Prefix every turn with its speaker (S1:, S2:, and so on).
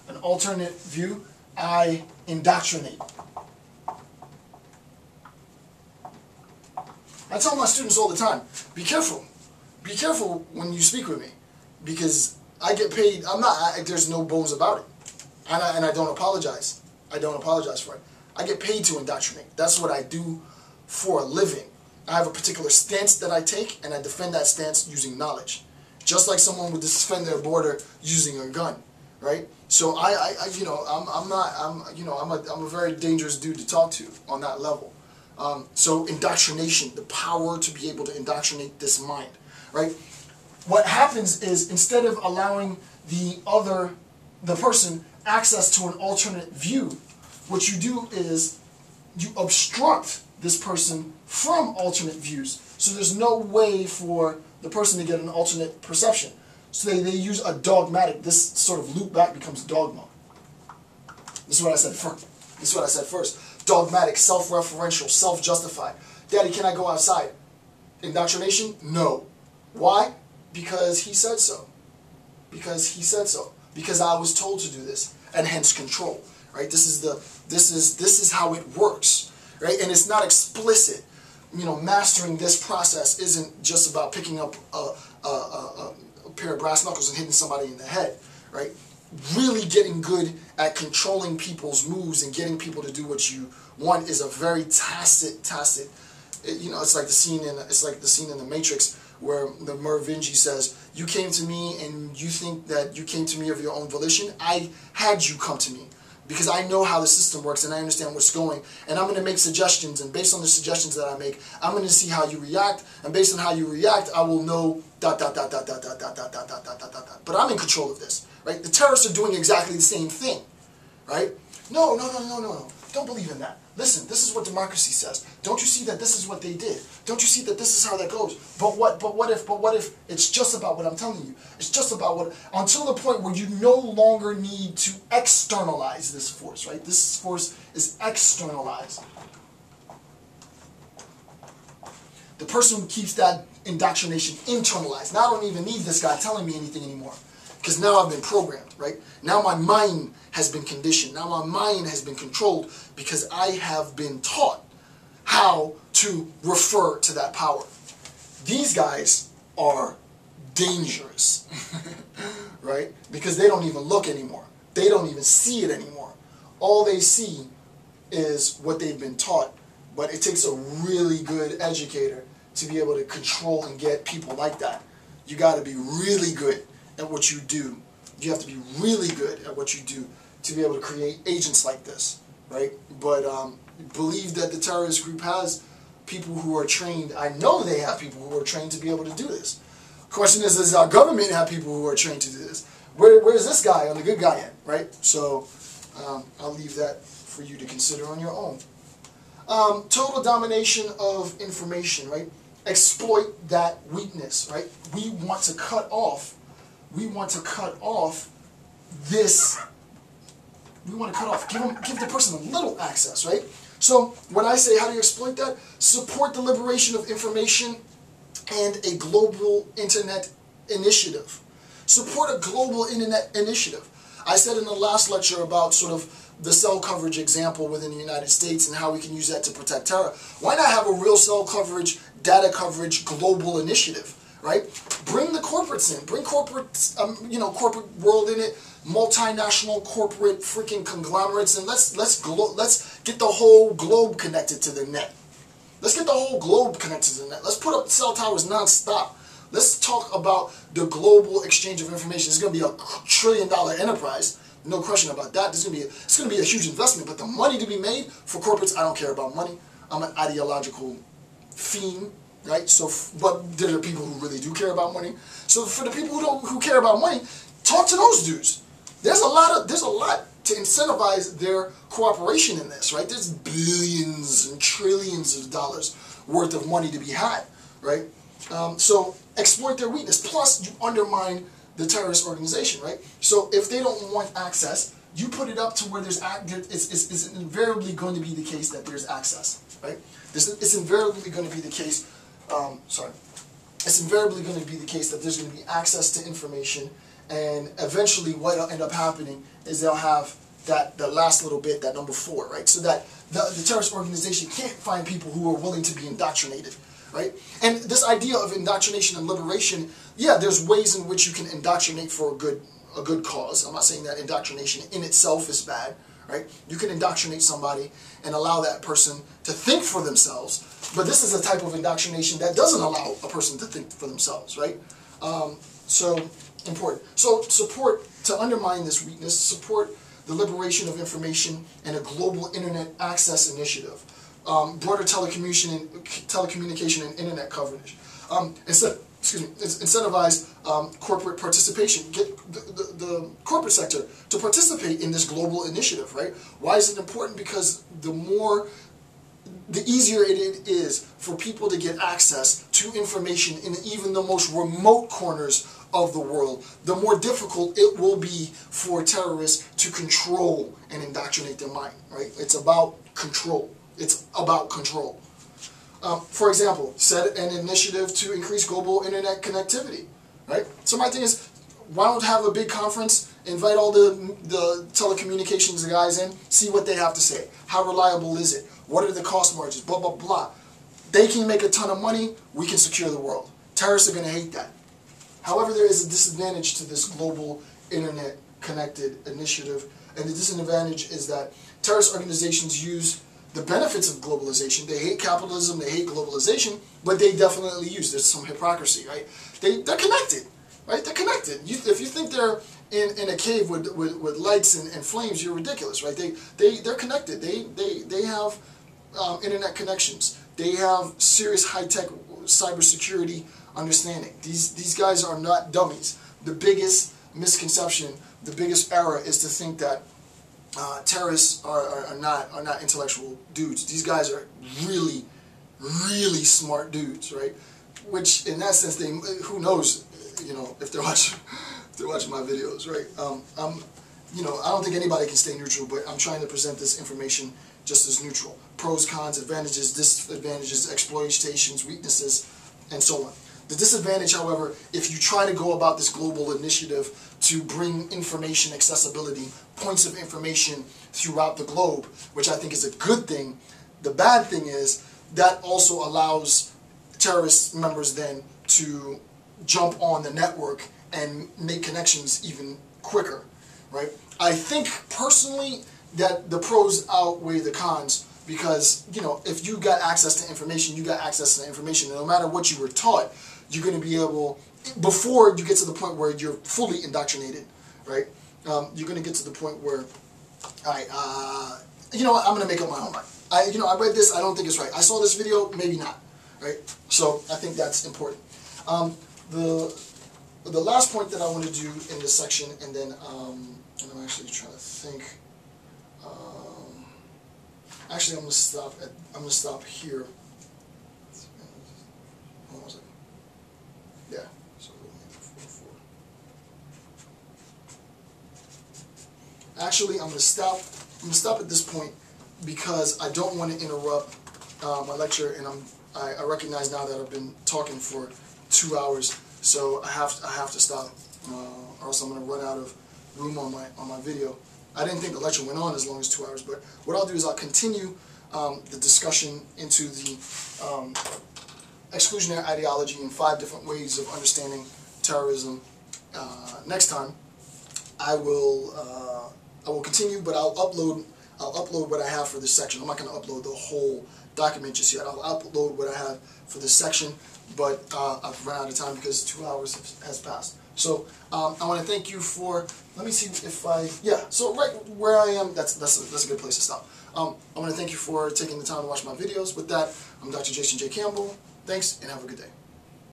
S1: an alternate view, I indoctrinate. I tell my students all the time, be careful. Be careful when you speak with me, because I get paid. There's no bones about it, and I don't apologize. I don't apologize for it. I get paid to indoctrinate. That's what I do for a living. I have a particular stance that I take, and I defend that stance using knowledge, just like someone would defend their border using a gun, right? So I'm a very dangerous dude to talk to on that level. So indoctrination, the power to be able to indoctrinate this mind, right? What happens is, instead of allowing the person access to an alternate view, what you do is you obstruct this person from alternate views. So there's no way for the person to get an alternate perception. So they use a dogmatic. This sort of loop back becomes dogma. This is what I said first. Dogmatic, self-referential, self-justified. Daddy, can I go outside? Indoctrination? No. Why? Because he said so. Because he said so. Because I was told to do this, and hence control. Right? This is how it works. Right? And it's not explicit. Mastering this process isn't just about picking up a pair of brass knuckles and hitting somebody in the head. Right? Really getting good at controlling people's moves and getting people to do what you want is a very tacit. It's like the scene in the Matrix where the Mervinji says, "You came to me and you think that you came to me of your own volition. I had you come to me because I know how the system works and I understand what's going, and I'm going to make suggestions, and based on the suggestions that I make, I'm going to see how you react, and based on how you react, I will know ... But I'm in control of this." Right? The terrorists are doing exactly the same thing. Right? No. Don't believe in that. Listen, this is what democracy says. Don't you see that this is what they did? Don't you see that this is how that goes? But what if it's just about what I'm telling you? It's just about what, until the point where you no longer need to externalize this force, right? This force is externalized. The person who keeps that indoctrination internalized. Now I don't even need this guy telling me anything anymore, because now I've been programmed, right? Now my mind has been conditioned. Now my mind has been controlled because I have been taught how to refer to that power. These guys are dangerous, right? Because they don't even look anymore. They don't even see it anymore. All they see is what they've been taught. But it takes a really good educator to be able to control and get people like that. You got to be really good at what you do. You have to be really good at what you do to be able to create agents like this, right? But believe that the terrorist group has people who are trained. I know they have people who are trained to be able to do this. Question is, does our government have people who are trained to do this? Where's this guy on the good guy end, right? So I'll leave that for you to consider on your own. Total domination of information, right? Exploit that weakness, right? We want to cut off this. We want to cut off, give the person a little access, right? So when I say how do you exploit that? Support the liberation of information and a global internet initiative. Support a global internet initiative. I said in the last lecture about sort of the cell coverage example within the United States and how we can use that to protect terror. Why not have a real cell coverage, data coverage, global initiative, right? Bring the corporates in. Bring corporate, corporate world in it. Multinational corporate freaking conglomerates, and let's get the whole globe connected to the net. Let's get the whole globe connected to the net. Let's put up cell towers non-stop. Let's talk about the global exchange of information. It's going to be $1 trillion enterprise. No question about that. It's going to be a huge investment, but the money to be made for corporates, I don't care about money. I'm an ideological fiend, right? So, but there are people who really do care about money. So for the people who care about money, talk to those dudes. There's a lot to incentivize their cooperation in this, right? There's billions and trillions of dollars worth of money to be had, right? So exploit their weakness. Plus, you undermine the terrorist organization, right? So if they don't want access, you put it up to where it's invariably going to be the case that there's access, right? It's invariably going to be the case. It's invariably going to be the case that there's going to be access to information And eventually what'll end up happening is they'll have that last little bit, that number 4, right? So that the terrorist organization can't find people who are willing to be indoctrinated, right? And this idea of indoctrination and liberation, yeah, there's ways in which you can indoctrinate for a good cause. I'm not saying that indoctrination in itself is bad, right? You can indoctrinate somebody and allow that person to think for themselves, but this is a type of indoctrination that doesn't allow a person to think for themselves, right? So important. So support, to undermine this weakness, support the liberation of information and a global internet access initiative, broader telecommunication and internet coverage. Incentivize corporate participation. Get the corporate sector to participate in this global initiative, right? Why is it important? Because the easier it is for people to get access to information in even the most remote corners of the world, the more difficult it will be for terrorists to control and indoctrinate their mind, right? It's about control. It's about control. For example, set an initiative to increase global internet connectivity, right? So my thing is, why don't have a big conference, invite all the telecommunications guys in, see what they have to say. How reliable is it? What are the cost margins? Blah, blah, blah. They can make a ton of money, we can secure the world. Terrorists are going to hate that. However, there is a disadvantage to this global internet connected initiative, and the disadvantage is that terrorist organizations use the benefits of globalization. They hate capitalism, they hate globalization, but they definitely use, there's some hypocrisy, right? They're connected, right? They're connected. If you think they're in a cave with lights and flames, you're ridiculous, right? They're connected. They have internet connections. They have serious high-tech cybersecurity understanding. These guys are not dummies. The biggest misconception, the biggest error is to think that terrorists are not intellectual dudes. These guys are really, really smart dudes, right? Which in that sense, who knows, if they're watching my videos, right? I don't think anybody can stay neutral, but I'm trying to present this information just as neutral. Pros, cons, advantages, disadvantages, exploitations, weaknesses, and so on. The disadvantage, however, if you try to go about this global initiative to bring information accessibility, points of information throughout the globe, which I think is a good thing, the bad thing is that also allows terrorist members then to jump on the network and make connections even quicker, right? I think personally that the pros outweigh the cons because, if you got access to information, you got access to information, and no matter what you were taught, you're going to be able, before you get to the point where you're fully indoctrinated, right? You're going to get to the point where, all right, I'm going to make up my own mind. I read this, I don't think it's right. I saw this video, maybe not, right? So I think that's important. The last point that I want to do in this section, and then I'm actually trying to think. Actually, I'm going to stop here. Hold on a second. Yeah. So actually, I'm going to stop at this point because I don't want to interrupt my lecture, and I recognize now that I've been talking for 2 hours, so I have to stop, or else I'm going to run out of room on my video. I didn't think the lecture went on as long as 2 hours, but what I'll do is I'll continue the discussion into the exclusionary ideology in 5 different ways of understanding terrorism. Next time, I will continue, but I'll upload what I have for this section. I'm not going to upload the whole document just yet. I'll upload what I have for this section, but I've run out of time because 2 hours has passed. So I want to thank you for. Let me see if so right where I am, that's a good place to stop. I want to thank you for taking the time to watch my videos. With that, I'm Dr. Jason J. Campbell. Thanks, and have a good day.